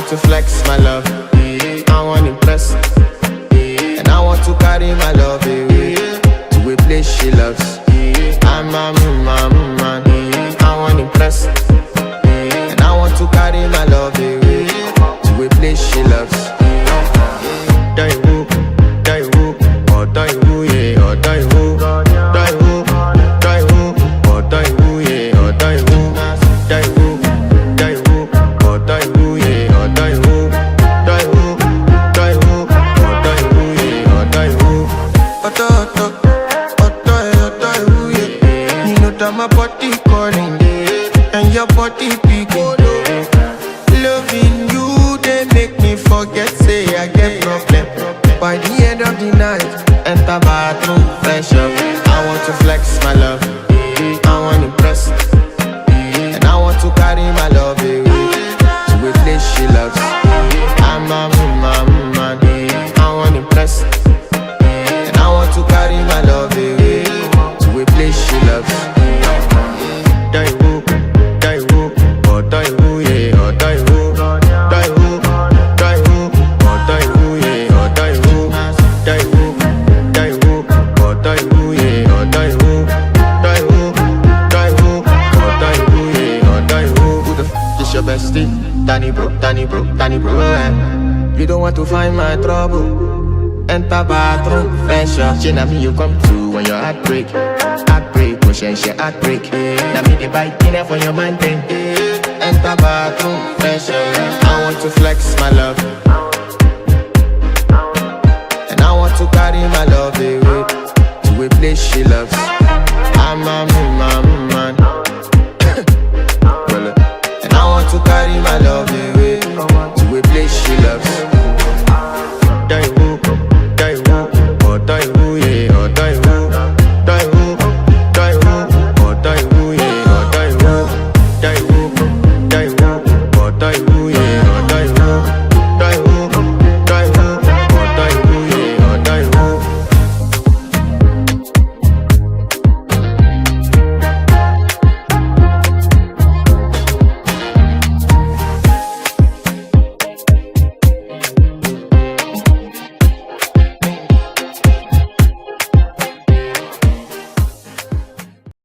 want to flex my love, I want impress, and I want to carry my love away to a place she loves. I'm a man, I want impress, and I want to carry my love away to a place she loves. Die who, or die who, yeah, or die who, die who, or die who, yeah, or die who, die who, or die who, yeah, or die who, die who, or die who, yeah, or die who. Die who, yeah. You know that my body calling, and your body picking. Loving you, they make me forget, say I get problem. By the end of the night, enter bathroom, fresh up. I want to flex my love, I want to impress, and I want to carry my love away to a place she loves. I'm a man, I want to impress, and I want to carry my love away to a place she loves. Die who, or die who, yeah, or die who, die who, or die who, yeah, or die who, die who, or die who, yeah, or die who, die who, or die who, yeah, or die who. Who the f is your bestie? Danny bro, eh? You don't want to find my trouble. Enter bathroom, fresh up. She na me you come to when your heartbreak, push she heartbreak. Na me the bite dinner for your man thing. Enter bathroom, fresh up. I want to flex my love,